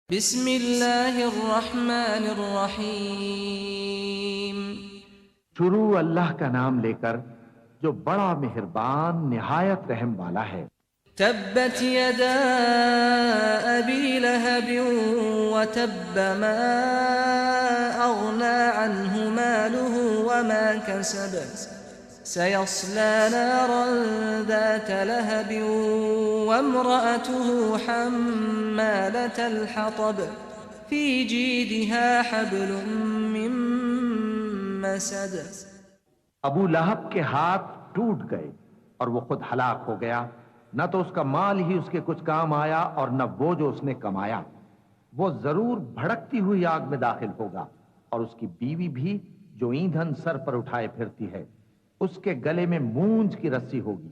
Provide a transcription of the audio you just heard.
بسم اللہ الرحمن الرحیم۔ شروع اللہ کا نام لے کر جو بڑا مہربان نہایت رحم والا ہے۔ تبت یدا ابی لہب وتب ما اغنى عنه ماله وما كسب سيصلى نارا ذات لهب وامرأته حمالة الحطب في جيدها حبل من مسد۔ ابو لہب کے ہاتھ ٹوٹ گئے اور وہ خود ہلاک ہو گیا، نہ تو اس کا مال ہی اس کے کچھ کام آیا اور نہ وہ جو اس نے کمایا۔ وہ ضرور بھڑکتی ہوئی آگ میں داخل ہوگا، اور اس کی بیوی بھی جو ایندھن سر پر اٹھائے پھرتی ہے، اس کے گلے میں مونج کی رسی ہوگی۔